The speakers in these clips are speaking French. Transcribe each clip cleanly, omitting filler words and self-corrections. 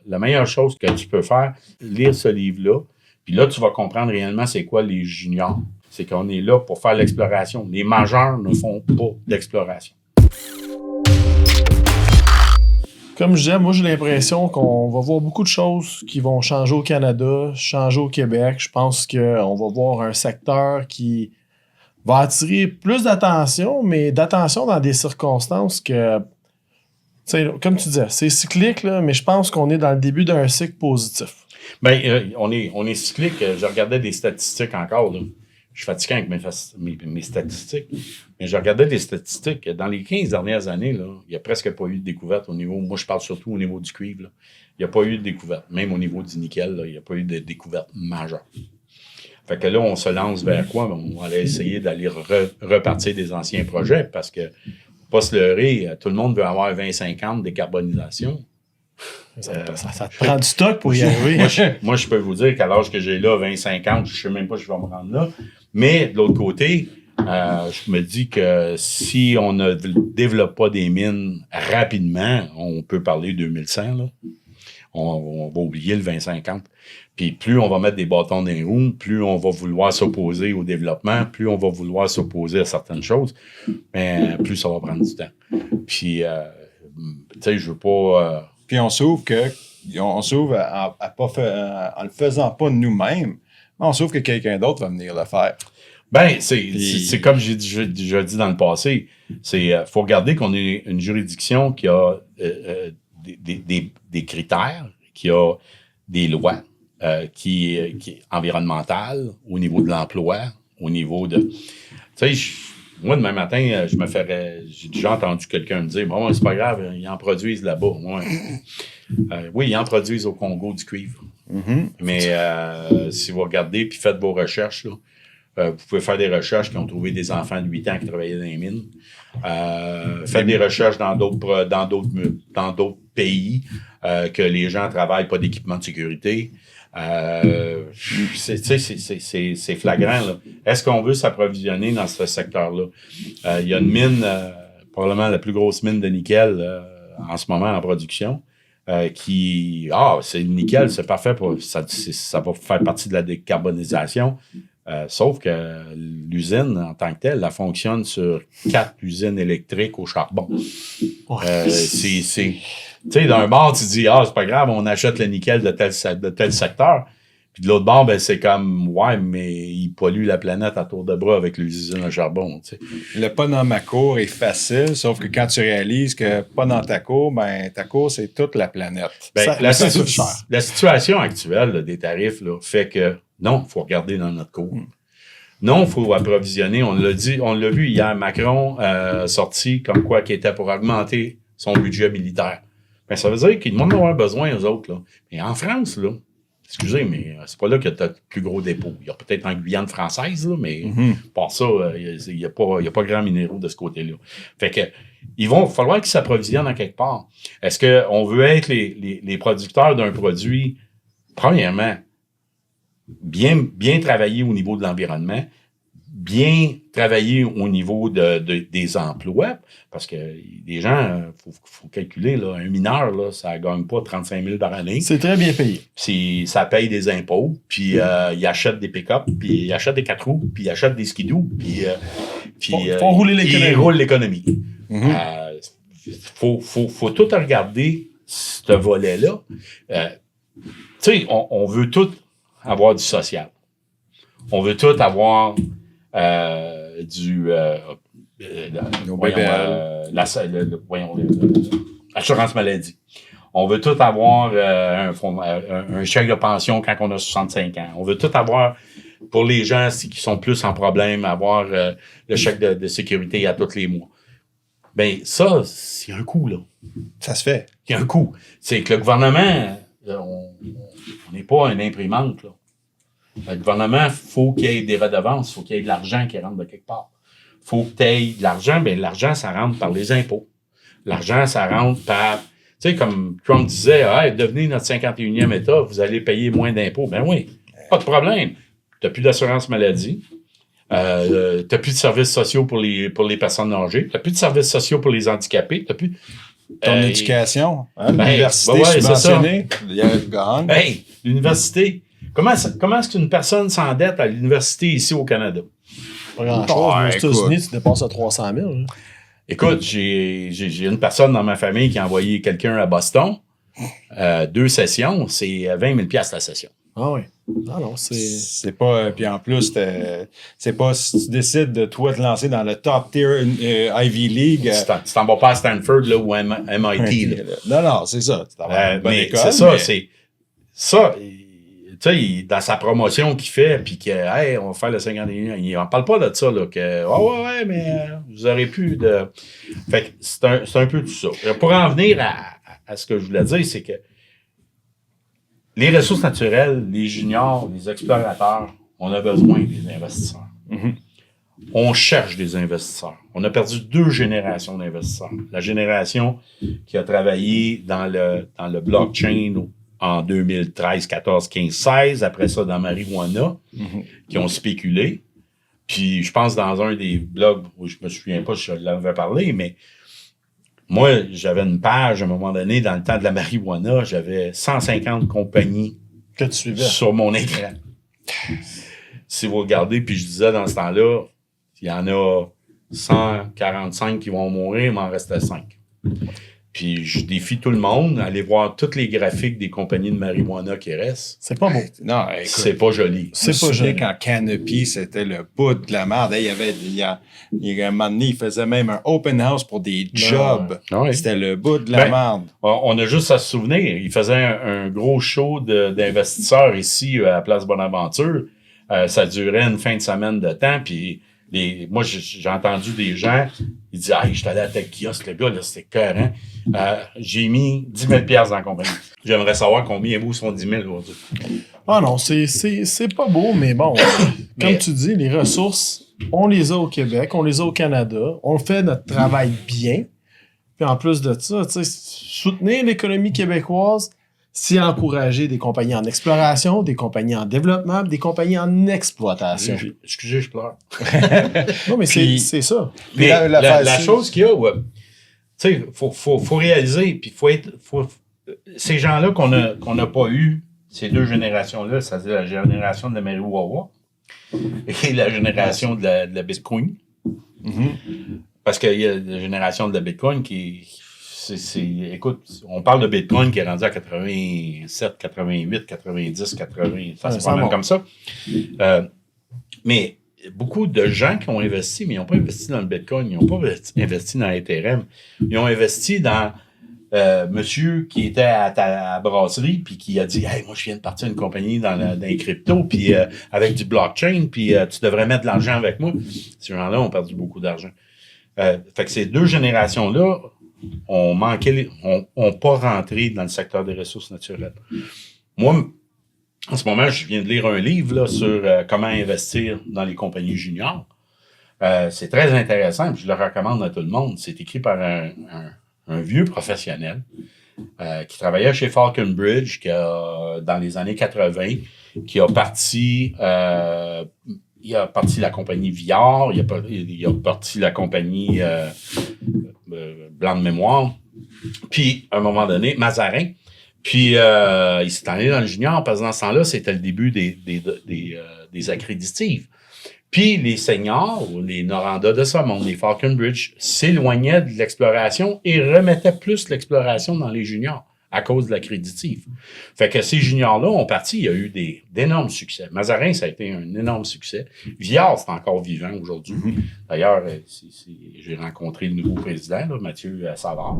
la meilleure chose que tu peux faire, lire ce livre-là. Puis là, tu vas comprendre réellement c'est quoi les juniors. C'est qu'on est là pour faire l'exploration. Les majeurs ne font pas d'exploration. Comme je disais, moi, j'ai l'impression qu'on va voir beaucoup de choses qui vont changer au Canada, changer au Québec. Je pense qu'on va voir un secteur qui va attirer plus d'attention, mais d'attention dans des circonstances que, comme tu disais, c'est cyclique, là, mais je pense qu'on est dans le début d'un cycle positif. Bien, on est cyclique. Je regardais des statistiques encore, là. Je suis fatigué avec mes statistiques. Mais je regardais des statistiques. Dans les 15 dernières années, là, il n'y a presque pas eu de découverte au niveau... Moi, je parle surtout au niveau du cuivre. Là. Il n'y a pas eu de découverte. Même au niveau du nickel, là, il n'y a pas eu de découverte majeure. Fait que là, on se lance vers quoi? On va essayer d'aller repartir des anciens projets parce que, pas se leurrer, tout le monde veut avoir 20-50 décarbonisation. Ça te prend du stock pour y arriver. Moi, je peux vous dire qu'à l'âge que j'ai là, 20-50, je sais même pas si je vais me rendre là. Mais de l'autre côté, je me dis que si on ne développe pas des mines rapidement, on peut parler 2100, là. On va oublier le 20-50. Puis plus on va mettre des bâtons dans les roues, plus on va vouloir s'opposer au développement, plus on va vouloir s'opposer à certaines choses, mais plus ça va prendre du temps. Puis, tu sais, je veux pas... Puis on s'ouvre en le faisant pas nous-mêmes, mais on s'ouvre que quelqu'un d'autre va venir le faire. Ben, c'est comme j'ai déjà dit dans le passé, faut regarder qu'on est une juridiction qui a des critères, qui a des lois, qui est environnementale, au niveau de l'emploi, au niveau de... Tu sais, moi, demain matin, j'ai déjà entendu quelqu'un me dire « Bon, c'est pas grave, ils en produisent là-bas. » Oui, ils en produisent au Congo du cuivre. Mm-hmm. Mais si vous regardez puis faites vos recherches, là, vous pouvez faire des recherches qui ont trouvé des enfants de 8 ans qui travaillaient dans les mines. Faites des recherches dans d'autres pays que les gens travaillent pas d'équipement de sécurité. C'est flagrant, là. Est-ce qu'on veut s'approvisionner dans ce secteur-là? Il y a une mine, probablement la plus grosse mine de nickel en ce moment en production, c'est le nickel, c'est parfait pour ça va faire partie de la décarbonisation. Sauf que l'usine, en tant que telle, elle fonctionne sur 4 usines électriques au charbon. Tu sais, d'un bord, tu dis, c'est pas grave, on achète le nickel de tel secteur. Puis de l'autre bord, ben, c'est comme, ouais, mais il pollue la planète à tour de bras avec les usines à charbon, tu sais. Le pas dans ma cour est facile, sauf que quand tu réalises que pas dans ta cour, ben, ta cour, c'est toute la planète. Ben, la situation actuelle là, des tarifs là, fait que, non, il faut regarder dans notre cour. Non, il faut approvisionner. On l'a vu hier, Macron sorti comme quoi qu'il était pour augmenter son budget militaire. Ben, ça veut dire qu'ils demandent d'avoir besoin aux autres, là. Mais en France, là, excusez, mais c'est pas là que tu as le plus gros dépôt. Il y a peut-être en Guyane française, là, mais par ça, il n'y a pas grand minéraux de ce côté-là. Fait que il va falloir qu'ils s'approvisionnent en quelque part. Est-ce qu'on veut être les producteurs d'un produit, premièrement, bien travailler au niveau de l'environnement, bien travailler au niveau des emplois, parce que les gens, faut calculer, là, un mineur, là, ça gagne pas 35 000 par année. C'est très bien payé. Ça paye des impôts, puis il achète des pick-up, puis il achète des 4 roues, puis il achète des skidoo, puis faut rouler l'économie. Il roule l'économie. Faut tout regarder ce volet-là. Tu sais, on veut tout avoir du social. On veut tout avoir l'assurance maladie. On veut tout avoir un chèque de pension quand on a 65 ans. On veut tout avoir, pour les gens qui sont plus en problème, avoir le chèque de sécurité à tous les mois. Ben ça, c'est un coût, là. Ça se fait. Il y a un coût. C'est que le gouvernement, on n'est pas une imprimante, là. Le gouvernement, il faut qu'il y ait des redevances, il faut qu'il y ait de l'argent qui rentre de quelque part. Il faut que tu aies de l'argent, bien l'argent, ça rentre par les impôts. L'argent, ça rentre par... Tu sais, comme Trump disait, hey, devenez notre 51e État, vous allez payer moins d'impôts. Ben oui, pas de problème. Tu n'as plus d'assurance maladie. Tu n'as plus de services sociaux pour les personnes âgées. Tu n'as plus de services sociaux pour les handicapés. Ton éducation, hein, ben, l'université ben ouais, c'est subventionnée, il y a gagne. Hey, l'université. Comment est-ce qu'une personne s'endette à l'université ici au Canada? Pas grand-chose. Ah, Aux États-Unis, écoute. tu dépasses à 300 000. Là. Écoute, j'ai une personne dans ma famille qui a envoyé quelqu'un à Boston. 2 sessions, c'est 20 000 $ la session. Ah oui. Ah non, c'est... C'est pas. Puis en plus, c'est pas si tu décides de toi te lancer dans le top tier Ivy League. Tu t'en vas pas à Stanford là, ou à MIT. Là. Non, c'est ça. Tu t'en vas à une bonne Mais école, c'est ça, mais- c'est ça. Tu sais, dans sa promotion qu'il fait, puis que, hey, on va faire le 51, il en parle pas de ça, là, que, ouais, mais vous aurez pu de. Fait que c'est un peu tout ça. Pour en venir à ce que je voulais dire, c'est que les ressources naturelles, les juniors, les explorateurs, on a besoin des investisseurs. Mhm. On cherche des investisseurs. On a perdu 2 générations d'investisseurs. La génération qui a travaillé dans le blockchain en 2013, 14, 15, 16. Après ça, dans marijuana, qui ont spéculé. Puis, je pense dans un des blogs, où je me souviens pas si je l'avais parlé, mais moi, j'avais une page à un moment donné, dans le temps de la marijuana, j'avais 150 compagnies Que tu suivais. sur mon écran. Si vous regardez, puis je disais dans ce temps-là, il y en a 145 qui vont mourir, il m'en restait 5. Puis je défie tout le monde à aller voir tous les graphiques des compagnies de marijuana qui restent. C'est pas beau. Non, écoute, C'est pas joli. je me C'est pas souviens joli. quand Canopy, c'était le bout de la merde. Il y a un moment donné, il faisait même un open house pour des jobs. Ouais. C'était le bout de la Ben, merde. On a juste à se souvenir, il faisait un gros show d'investisseurs ici à la Place Bonaventure. Ça durait une fin de semaine de temps, puis moi, j'ai entendu des gens, ils disaient « Hey, je suis allé à tel kiosque, le gars, là, c'était écœurant. J'ai mis 10 000 $ dans la compagnie. » J'aimerais savoir combien vous sont 10 000 aujourd'hui. Ah non, c'est pas beau, mais bon, Mais- comme tu dis, les ressources, on les a au Québec, on les a au Canada, on fait notre travail bien. Puis en plus de ça, tu sais, soutenir l'économie québécoise, c'est encourager des compagnies en exploration, des compagnies en développement, des compagnies en exploitation. Excusez, je pleure. Non, mais Puis- c'est ça. Mais la- la, l'affaire, la c'est- chose qu'il y a, ouais, tu sais, faut réaliser, puis ces gens-là qu'on n'a pas eu, ces 2 générations-là, c'est-à-dire la génération de la marijuana et la génération de la Bitcoin. Parce qu'il y a la génération de la Bitcoin écoute, on parle de Bitcoin qui est rendu à 87, 88, 90, 80, ça se ça promène monte. comme ça. Mais beaucoup de gens qui ont investi, mais ils n'ont pas investi dans le Bitcoin, ils n'ont pas investi dans l'Ethereum. Ils ont investi dans monsieur qui était à ta brasserie puis qui a dit « Hey, moi, je viens de partir une compagnie dans les cryptos puis avec du blockchain, puis tu devrais mettre de l'argent avec moi. » Ces gens-là ont perdu beaucoup d'argent. Fait que ces 2 générations-là ont pas rentré dans le secteur des ressources naturelles. Moi, en ce moment, je viens de lire un livre là, sur comment investir dans les compagnies juniors. C'est très intéressant, puis je le recommande à tout le monde. C'est écrit par un vieux professionnel qui travaillait chez Falcon Bridge dans les années 80, qui a parti la compagnie Viard, il a parti la compagnie Blanc de mémoire, puis à un moment donné, Mazarin. Puis il s'est allé dans le junior, parce que dans ce temps-là, c'était le début des accréditives. Puis les seniors, les Noranda de ce monde, les Falcon Bridge, s'éloignaient de l'exploration et remettaient plus l'exploration dans les juniors à cause de l'accréditive. Fait que ces juniors-là ont parti, il y a eu d'énormes succès. Mazarin, ça a été un énorme succès. Viard, c'est encore vivant aujourd'hui. D'ailleurs, j'ai rencontré le nouveau président, là, Mathieu Savard.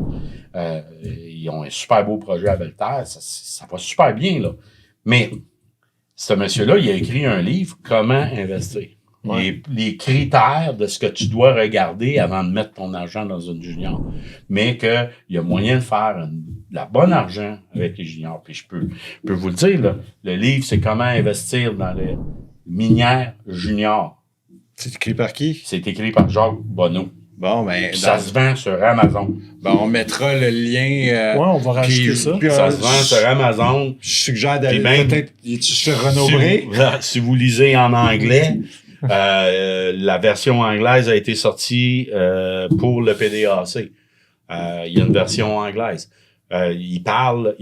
Ils ont un super beau projet à Belleterre. Ça va super bien, là. Mais ce monsieur-là, il a écrit un livre, « Comment investir ». Ouais. Les critères de ce que tu dois regarder avant de mettre ton argent dans une junior. Mais qu'il y a moyen de faire de la bonne argent avec les juniors. Puis je peux vous le dire, là, le livre, c'est comment investir dans les minières juniors. C'est écrit par qui? C'est écrit par Jacques Bonneau. Bon, ben, Puis ça se vend sur Amazon. on mettra le lien. Ouais, on va rajouter ça. puis, Ça se vend sur Amazon. Je suggère d'aller Puis même- peut-être. Es-tu sur Renaud Bré? Si vous lisez en anglais, la version anglaise a été sortie pour le PDAC. Il y a une version anglaise. Il parle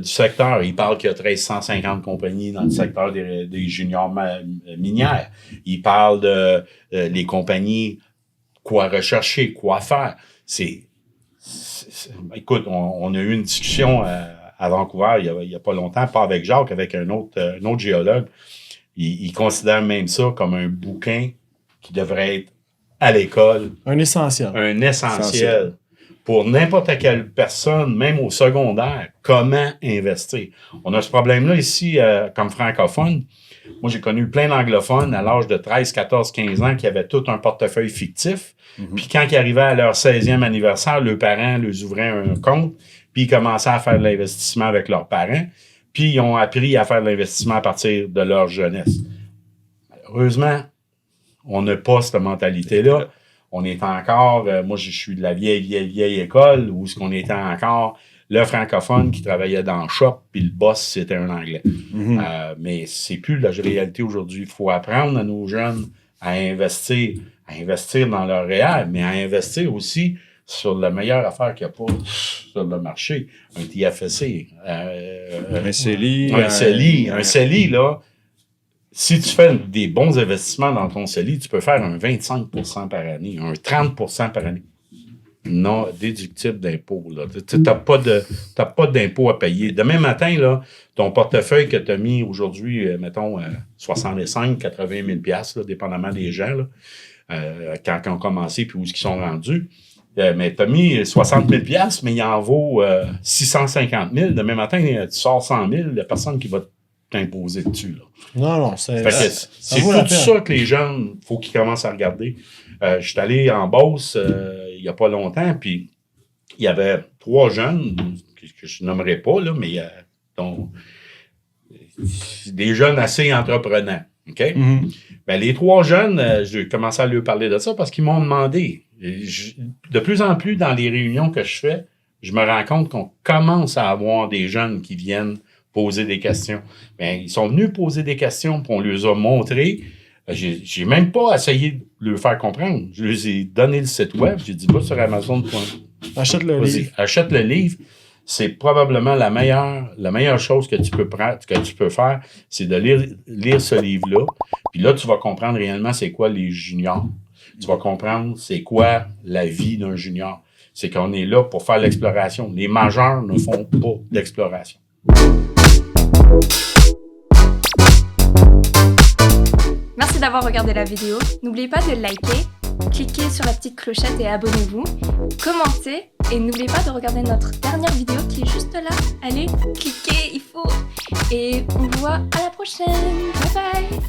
du secteur. Il parle qu'il y a 1350 compagnies dans le secteur des juniors minières. Il parle de les compagnies, quoi rechercher, quoi faire. Écoute, on a eu une discussion à Vancouver il y a pas longtemps, pas avec Jacques, avec un autre géologue. Il considère même ça comme un bouquin qui devrait être à l'école. Un essentiel. Un essentiel. Pour n'importe quelle personne, même au secondaire, comment investir. On a ce problème-là ici comme francophone. Moi, j'ai connu plein d'anglophones à l'âge de 13, 14, 15 ans qui avaient tout un portefeuille fictif. Puis quand ils arrivaient à leur 16e anniversaire, leurs parents leur ouvraient un compte, puis ils commençaient à faire de l'investissement avec leurs parents. Puis ils ont appris à faire de l'investissement à partir de leur jeunesse. Malheureusement, on n'a pas cette mentalité-là. On est encore, moi je suis de la vieille école, où ce qu'on était encore le francophone qui travaillait dans le shop, puis le boss, c'était un anglais. Mais c'est plus la réalité aujourd'hui. Il faut apprendre à nos jeunes à investir dans leur réel, mais à investir aussi sur la meilleure affaire qu'il n'y a pas sur le marché. Un TFSC. Un CELI. Un CELI, là. Si tu fais des bons investissements dans ton CELI, tu peux faire un 25% par année, un 30% par année. Non déductible d'impôt. Tu n'as pas d'impôt à payer. Demain matin, là, ton portefeuille que tu as mis aujourd'hui, mettons, 65, 80 000 $, là, dépendamment des gens, là, quand ils ont commencé puis où ils sont rendus. Mais tu as mis 60 000 $, mais il en vaut 650 000. Demain matin, tu sors 100 000, il n'y a personne qui va t'imposer dessus. Là. Non, c'est tout ça que les jeunes, il faut qu'ils commencent à regarder. Je suis allé en Beauce il n'y a pas longtemps, puis il y avait 3 jeunes, que je nommerai pas, là, mais des jeunes assez entreprenants. OK? Ben, les 3 jeunes, j'ai commencé à leur parler de ça parce qu'ils m'ont demandé. De plus en plus, dans les réunions que je fais, je me rends compte qu'on commence à avoir des jeunes qui viennent poser des questions. Ben, ils sont venus poser des questions, puis on leur a montré. J'ai même pas essayé de leur faire comprendre. Je leur ai donné le site web. J'ai dit, va sur Amazon. Achète le livre. Achète le livre. C'est probablement la meilleure chose que tu peux faire, c'est de lire ce livre-là. Puis là, tu vas comprendre réellement c'est quoi les juniors. Tu vas comprendre c'est quoi la vie d'un junior. C'est qu'on est là pour faire l'exploration. Les majeurs ne font pas d'exploration. Merci d'avoir regardé la vidéo. N'oubliez pas de liker, cliquez sur la petite clochette et abonnez-vous, commentez et n'oubliez pas de regarder notre dernière vidéo qui est juste là. Allez, cliquez, il faut. Et on vous voit à la prochaine. Bye bye.